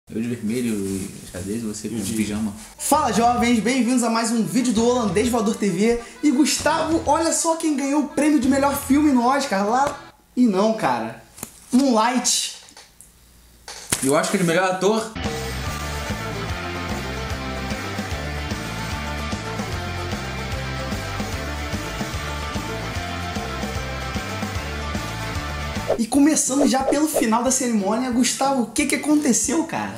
Eu de vermelho e xadrez, você com pijama. Fala jovens, bem-vindos a mais um vídeo do Holandês Voador TV. E Gustavo, olha só quem ganhou o prêmio de melhor filme no Oscar lá. E não, cara, Moonlight. E o Oscar de melhor ator? E começando já pelo final da cerimônia, Gustavo, o que aconteceu, cara?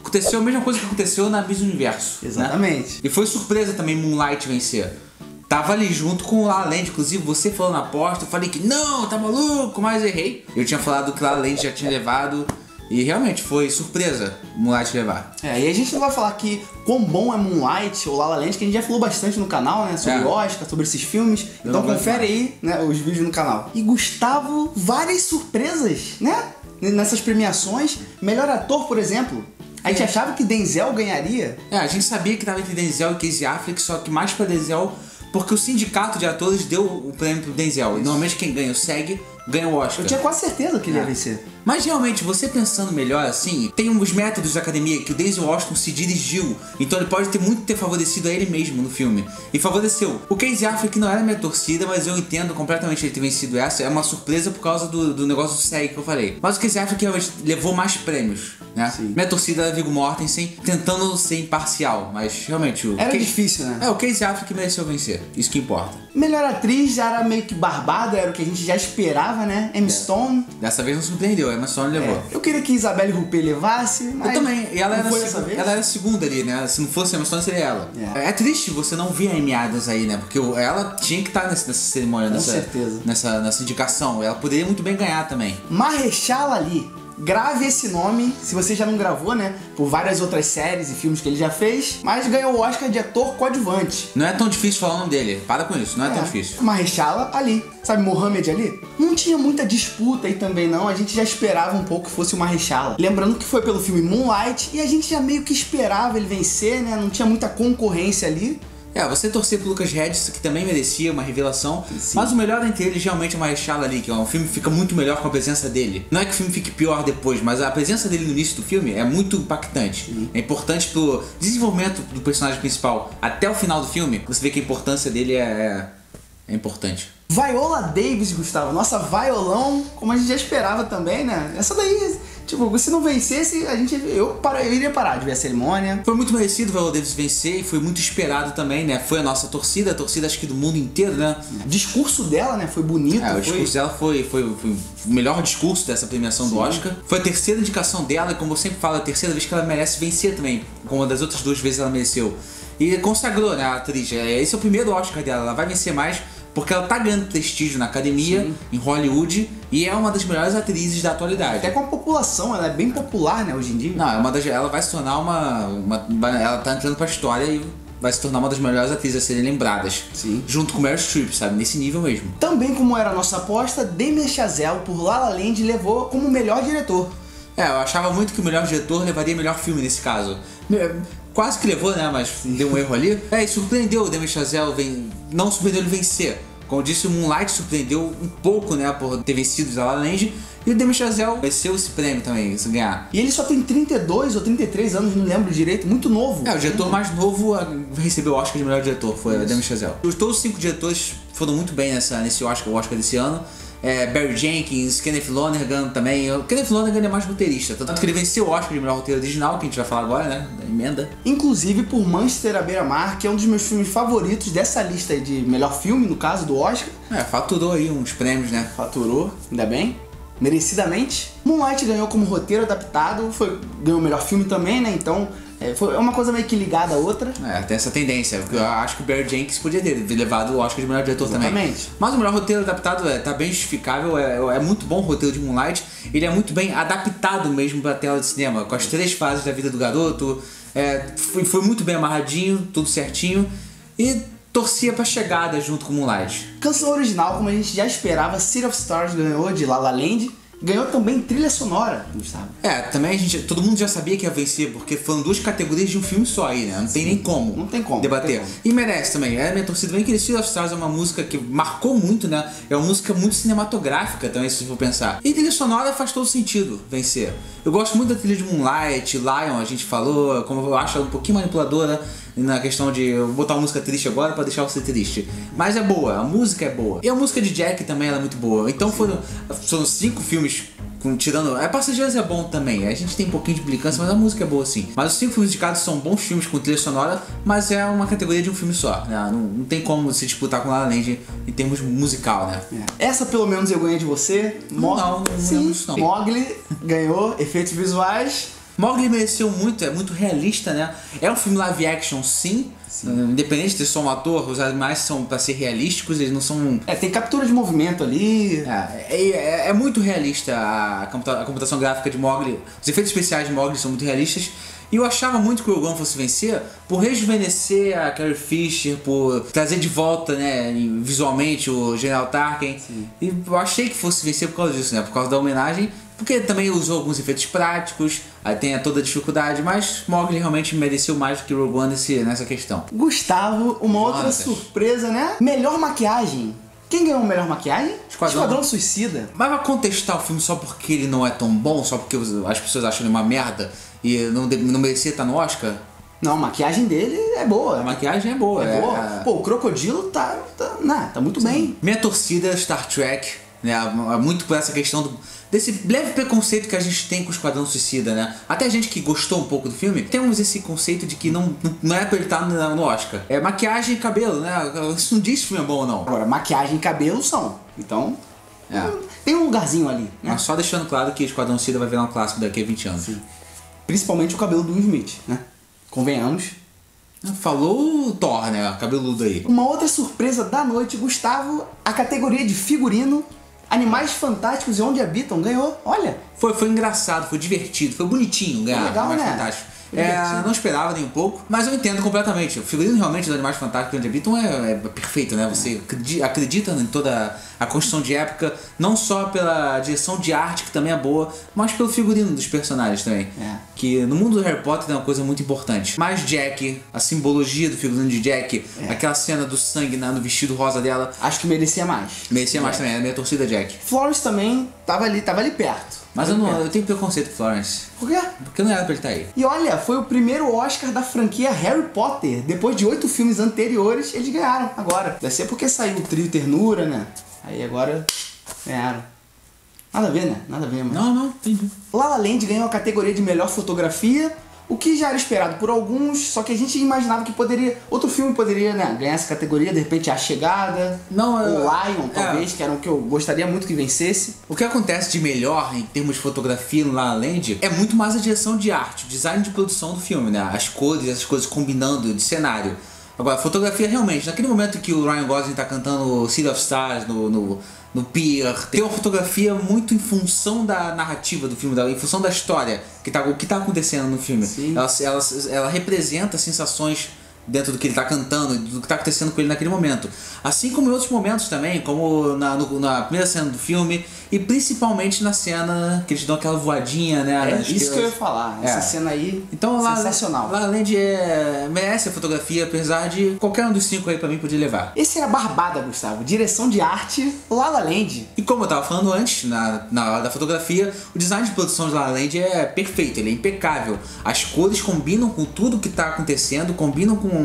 Aconteceu a mesma coisa que aconteceu na Miss Universo. Exatamente. Né? E foi surpresa também Moonlight vencer. Tava ali junto com o La La Land, inclusive você falou na aposta, eu falei que não, tá maluco, mas errei. Eu tinha falado que La La Land já tinha levado e realmente foi surpresa Moonlight levar. E a gente não vai falar aqui quão bom é Moonlight ou La La Land, que a gente já falou bastante no canal, né, sobre Oscar, sobre esses filmes. Então confere aí, né, os vídeos no canal. E Gustavo, várias surpresas, né, nessas premiações. Melhor ator, por exemplo. A gente achava que Denzel ganharia. A gente sabia que tava entre Denzel e Casey Affleck, só que mais pra Denzel, porque o sindicato de atores deu o prêmio pro Denzel. E normalmente quem ganha o SEG ganha o Oscar. Eu tinha quase certeza que ele ia vencer. Mas realmente, você pensando melhor assim, tem uns métodos da academia que o Denzel Washington se dirigiu, então ele pode ter favorecido a ele mesmo no filme. E favoreceu. O Casey Affleck não era minha torcida, mas eu entendo completamente ele ter vencido essa. É uma surpresa por causa do negócio do SEG que eu falei. Mas o Casey Affleck realmente levou mais prêmios, né? Sim. Minha torcida era Viggo Mortensen, tentando ser imparcial, mas realmente... Era difícil, né? O Casey Affleck mereceu vencer, isso que importa. Melhor atriz já era meio que barbada, era o que a gente já esperava, né? Emma Stone. Dessa vez não surpreendeu, a Emma Stone levou. Eu queria que Isabelle Huppert levasse, mas... Eu também, e ela era a segunda ali, né? Se não fosse a Emma Stone, seria ela. É triste você não ver a Amy Adams aí, né? Porque ela tinha que estar nessa cerimônia, com certeza. Nessa indicação. Ela poderia muito bem ganhar também. Mahershala Ali. Grave esse nome, se você já não gravou, né? Por várias outras séries e filmes que ele já fez. Mas ganhou o Oscar de ator coadjuvante. Não é tão difícil falar o nome dele. Para com isso, não é tão difícil. Mahershala Ali. Sabe, Mohamed Ali? Não tinha muita disputa aí também não. A gente já esperava um pouco que fosse o Mahershala. Lembrando que foi pelo filme Moonlight. E a gente já meio que esperava ele vencer, né? Não tinha muita concorrência ali. Você torcer pro Lucas Hedges, que também merecia uma revelação. Sim. Mas o melhor entre eles realmente é o Mahershala Ali, que o filme fica muito melhor com a presença dele. Não é que o filme fique pior depois, mas a presença dele no início do filme é muito impactante. Sim. É importante pro desenvolvimento do personagem principal. Até o final do filme, você vê que a importância dele é importante. Viola Davis, Gustavo. Nossa, violão, como a gente já esperava também, né? Essa daí... Tipo, se não vencesse, eu iria parar de ver a cerimônia. Foi muito merecido o Viola Davis vencer e foi muito esperado também, né? Foi a nossa torcida, a torcida acho que do mundo inteiro, né? O discurso dela, né? Foi bonito. O discurso dela foi o melhor discurso dessa premiação do Oscar. Foi a terceira indicação dela e, como eu sempre falo, a terceira vez que ela merece vencer também. Como uma das outras duas vezes ela mereceu. E consagrou, né, a atriz. Esse é o primeiro Oscar dela, ela vai vencer mais. Porque ela tá ganhando prestígio na academia, em Hollywood, e é uma das melhores atrizes da atualidade. Até com a população, ela é bem popular, né, hoje em dia. Não, ela vai se tornar ela tá entrando pra história e vai se tornar uma das melhores atrizes a serem lembradas. Sim. Junto com Meryl Streep, sabe? Nesse nível mesmo. Também, como era a nossa aposta, Damien Chazelle, por La La Land, levou como melhor diretor. Eu achava muito que o melhor diretor levaria melhor filme nesse caso. Quase que levou, né? Mas deu um erro ali. E surpreendeu o Damien Chazelle, não surpreendeu ele vencer. Como eu disse, o Moonlight surpreendeu um pouco, né? Por ter vencido o La La Land. E o Damien Chazelle venceu esse prêmio também, se ganhar. E ele só tem 32 ou 33 anos, não lembro direito, muito novo. O diretor mais novo recebeu o Oscar de melhor diretor, foi o Damien Chazelle. Todos os 5 diretores foram muito bem nesse Oscar, o Oscar desse ano. Barry Jenkins, Kenneth Lonergan também. O Kenneth Lonergan é mais roteirista, tanto que ele venceu o Oscar de melhor roteiro original, que a gente vai falar agora, né? Da emenda. Inclusive por Manchester à beira-mar, que é um dos meus filmes favoritos dessa lista aí de melhor filme, no caso do Oscar. Faturou aí uns prêmios, né? Faturou, ainda bem. Merecidamente. Moonlight ganhou como roteiro adaptado, ganhou o melhor filme também, né? Então... foi uma coisa meio que ligada à outra. Tem essa tendência. Eu acho que o Barry Jenkins podia ter levado o Oscar de melhor diretor também. Mas o melhor roteiro adaptado tá bem justificável. É muito bom o roteiro de Moonlight. Ele é muito bem adaptado mesmo pra tela de cinema. Com as 3 fases da vida do garoto. Foi muito bem amarradinho, tudo certinho. E torcia pra chegada junto com Moonlight. Canção original, como a gente já esperava, City of Stars ganhou de La La Land. ganhou também trilha sonora, Gustavo. Também todo mundo já sabia que ia vencer, porque foram 2 categorias de um filme só aí, né? Não tem nem como. Não tem como debater. E merece também. Minha torcida bem que Sea of Stars é uma música que marcou muito, né? É uma música muito cinematográfica também, se for pensar. E trilha sonora faz todo sentido vencer. Eu gosto muito da trilha de Moonlight, Lion, a gente falou, como eu acho ela um pouquinho manipuladora na questão de eu botar uma música triste agora pra deixar você triste. Mas é boa, a música é boa. E a música de Jack também ela é muito boa. Então foram 5 filmes tirando... Passageiros é bom também, a gente tem um pouquinho de implicância, mas a música é boa sim. Mas os 5 filmes indicados são bons filmes com trilha sonora, mas é uma categoria de um filme só, né? Não tem como se disputar com La La Land em termos musical, né? Essa pelo menos eu ganhei de você. Não lembro. Mowgli ganhou efeitos visuais. Mowgli mereceu muito, é muito realista, né? É um filme live action, sim. Independente de ser só um ator, os animais são pra ser realísticos, eles não são... tem captura de movimento ali. É muito realista a computação gráfica de Mowgli. Os efeitos especiais de Mowgli são muito realistas. E eu achava muito que o Rogue One fosse vencer por rejuvenescer a Carrie Fisher, por trazer de volta, né, visualmente o General Tarkin. Sim. E eu achei que fosse vencer por causa disso, né? Por causa da homenagem. Porque também usou alguns efeitos práticos, aí tem toda a dificuldade, mas Mowgli realmente mereceu mais do que Rogue One nessa questão. Gustavo, uma outra surpresa, né? Melhor maquiagem. Quem ganhou a melhor maquiagem? Esquadrão Suicida. Mas vai contestar o filme só porque ele não é tão bom, só porque as pessoas acham ele uma merda e não merecia estar no Oscar? Não, a maquiagem dele é boa. A maquiagem é boa. Boa. Pô, o Crocodilo tá muito bem. Minha torcida é Star Trek, né? Muito por essa questão desse leve preconceito que a gente tem com o Esquadrão Suicida, né? Até a gente que gostou um pouco do filme, temos esse conceito de que não é pra ele estar no Oscar. É maquiagem e cabelo, né? Isso não diz se o filme é bom ou não. Agora, maquiagem e cabelo são. Então, tem um lugarzinho ali, né? Mas só deixando claro que Esquadrão Suicida vai virar um clássico daqui a 20 anos. Sim. Principalmente o cabelo do Will Smith, né? Convenhamos. Falou o Thor, né? Cabeludo aí. Uma outra surpresa da noite, Gustavo, a categoria de figurino, Animais Fantásticos e Onde Habitam, ganhou. Olha. Foi engraçado, foi divertido, foi bonitinho ganhar legal, Animais né? Fantásticos. Não esperava nem um pouco, mas eu entendo completamente. O figurino realmente dos Animais Fantásticos e Onde Habitam é perfeito, né? Você acredita em toda a construção de época, não só pela direção de arte, que também é boa, mas pelo figurino dos personagens também. Que no mundo do Harry Potter é uma coisa muito importante. Mas Jack, a simbologia do figurino de Jack, aquela cena do sangue no vestido rosa dela. Acho que merecia mais. Merecia mais também, a minha torcida Jack. Florence também tava ali perto. Mas eu tenho preconceito com Florence. Por quê? Porque não era pra ele estar aí. E olha, foi o primeiro Oscar da franquia Harry Potter. Depois de 8 filmes anteriores, eles ganharam agora. Deve ser porque saiu o Trio Ternura, né? Aí agora ganharam. Nada a ver, né? Nada a ver, mas... Não, entendi. La La Land ganhou a categoria de melhor fotografia, o que já era esperado por alguns, só que a gente imaginava que outro filme poderia, né, ganhar essa categoria, de repente A Chegada, o Lion, talvez, que era o que eu gostaria muito que vencesse. O que acontece de melhor em termos de fotografia no La La Land é muito mais a direção de arte, o design de produção do filme, né? As cores, essas coisas combinando de cenário. Agora, fotografia realmente, naquele momento que o Ryan Gosling tá cantando Sea of Stars no pier, tem uma fotografia muito em função da narrativa do filme, em função da história, o que tá acontecendo no filme. Ela representa sensações dentro do que ele tá cantando, do que tá acontecendo com ele naquele momento. Assim como em outros momentos também, como na primeira cena do filme, e principalmente na cena que eles dão aquela voadinha, né? Isso que eu ia falar, essa cena aí, então, sensacional. La La Land merece a fotografia, apesar de qualquer um dos 5 aí pra mim podia levar. Esse era Barbada, Gustavo, direção de arte, La La Land. E como eu tava falando antes, na hora da fotografia, o design de produção de La La Land é perfeito, ele é impecável. As cores combinam com tudo que tá acontecendo, combinam com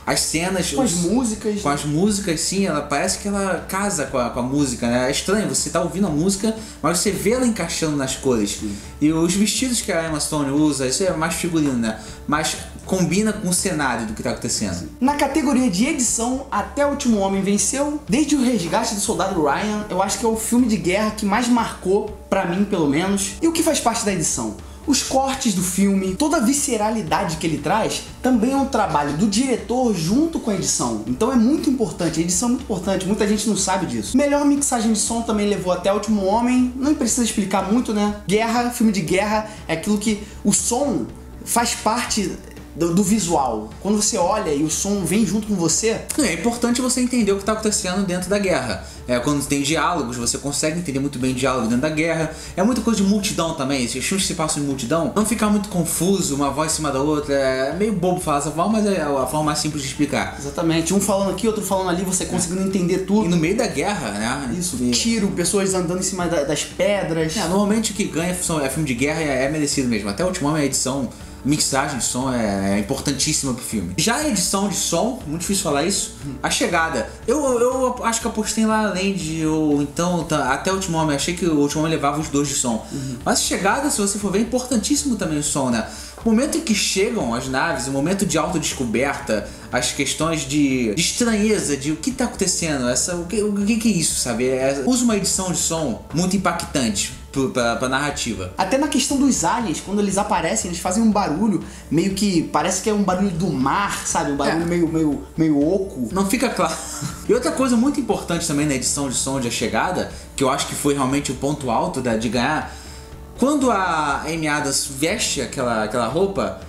as cenas, com as músicas. Com as músicas, sim, ela parece que ela casa com a música, né? É estranho, você tá ouvindo a música, mas você vê ela encaixando nas cores. Sim. E os vestidos que a Emma Stone usa, isso é mais figurino, né? Mas combina com o cenário do que tá acontecendo. Na categoria de edição, Até o Último Homem venceu. Desde o Resgate do Soldado Ryan, eu acho que é o filme de guerra que mais marcou, pra mim pelo menos. E o que faz parte da edição? Os cortes do filme, toda a visceralidade que ele traz, também é um trabalho do diretor junto com a edição. Então é muito importante, a edição é muito importante, muita gente não sabe disso. Melhor mixagem de som também levou Até o Último Homem, não precisa explicar muito, né? Guerra, filme de guerra, é aquilo que o som faz parte do visual. Quando você olha e o som vem junto com você... É importante você entender o que está acontecendo dentro da guerra. Quando tem diálogos, você consegue entender muito bem o diálogo dentro da guerra. É muita coisa de multidão também. Esses filmes que se passam em multidão, não ficar muito confuso, uma voz em cima da outra. É meio bobo falar essa forma, mas é a forma mais simples de explicar. Exatamente. Um falando aqui, outro falando ali, você conseguindo entender tudo. E no meio da guerra, né? Isso, tiro, pessoas andando em cima das pedras. Normalmente o que ganha é filme de guerra, é merecido mesmo. Até o último a edição, mixagem de som é importantíssima pro filme. Já a edição de som, muito difícil falar isso, a chegada. Eu acho que apostei lá além de, ou então, até o Último Homem, achei que o Último Homem levava os dois de som. Mas a chegada, se você for ver, é importantíssimo também o som, né? O momento em que chegam as naves, o momento de autodescoberta, as questões de estranheza, de o que tá acontecendo, o que é isso, sabe? Usa uma edição de som muito impactante pra narrativa. Até na questão dos aliens, quando eles aparecem, eles fazem um barulho meio que, parece que é um barulho do mar, sabe? Um barulho meio oco. Não fica claro. E outra coisa muito importante também na edição de som de A Chegada, que eu acho que foi realmente o ponto alto de ganhar, quando a Amy Adams veste aquela roupa,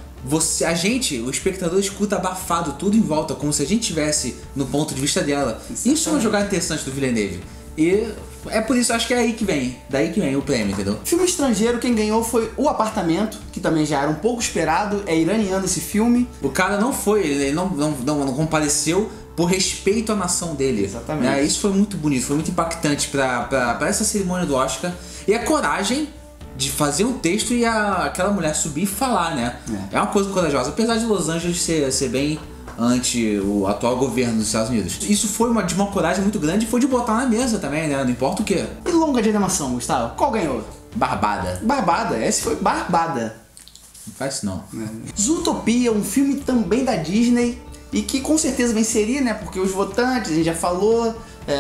a gente, o espectador, escuta abafado tudo em volta, como se a gente estivesse no ponto de vista dela. Exatamente. Isso é uma jogada interessante do Villeneuve. E é por isso, acho que é aí que vem. Daí que vem o prêmio, entendeu? Filme estrangeiro, quem ganhou foi O Apartamento, que também já era um pouco esperado. É iraniano esse filme. O cara não foi, ele não compareceu por respeito à nação dele. Exatamente. Isso foi muito bonito, foi muito impactante pra essa cerimônia do Oscar. E a coragem de fazer um texto e aquela mulher subir e falar, né? É uma coisa corajosa, apesar de Los Angeles ser bem ante o atual governo dos Estados Unidos. Isso foi de uma coragem muito grande e foi de botar na mesa também, né? Não importa o quê. E longa de animação, Gustavo? Qual ganhou? Barbada. Esse foi Barbada. Não faz isso não. Zootopia, um filme também da Disney e que com certeza venceria, né? Porque os votantes, a gente já falou,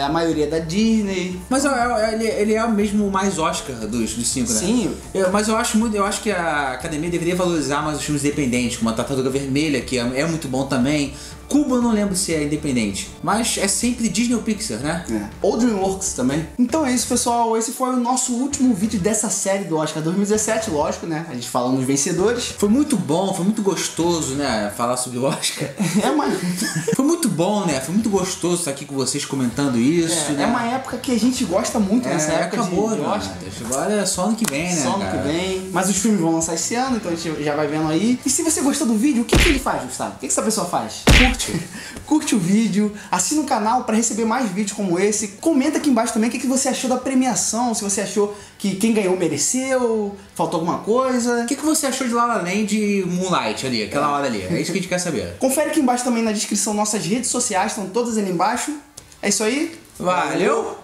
a maioria da Disney. Mas ele é mesmo o mais Oscar dos 5, né? Sim. Mas eu acho que a academia deveria valorizar mais os filmes independentes, como a Tartaruga Vermelha, que é muito bom também. Cuba eu não lembro se é independente, mas é sempre Disney ou Pixar, né? Ou DreamWorks também. Então é isso, pessoal. Esse foi o nosso último vídeo dessa série do Oscar 2017, lógico, né? A gente falando dos vencedores. Foi muito bom, foi muito gostoso, né? Falar sobre o Oscar. Foi muito bom, né? Foi muito gostoso estar aqui com vocês comentando isso. É uma época que a gente gosta muito nessa época acabou, de Oscar. Agora é só ano que vem, né? Só ano que vem. Mas os filmes vão lançar esse ano, então a gente já vai vendo aí. E se você gostou do vídeo, o que ele faz, Gustavo? O que essa pessoa faz? Curte o vídeo, assina o canal para receber mais vídeos como esse. Comenta aqui embaixo também o que você achou da premiação, se você achou que quem ganhou mereceu, faltou alguma coisa. O que você achou de La La Land e Moonlight ali, aquela hora ali? É isso que a gente quer saber. Confere aqui embaixo também na descrição nossas redes sociais, estão todas ali embaixo. É isso aí. Valeu!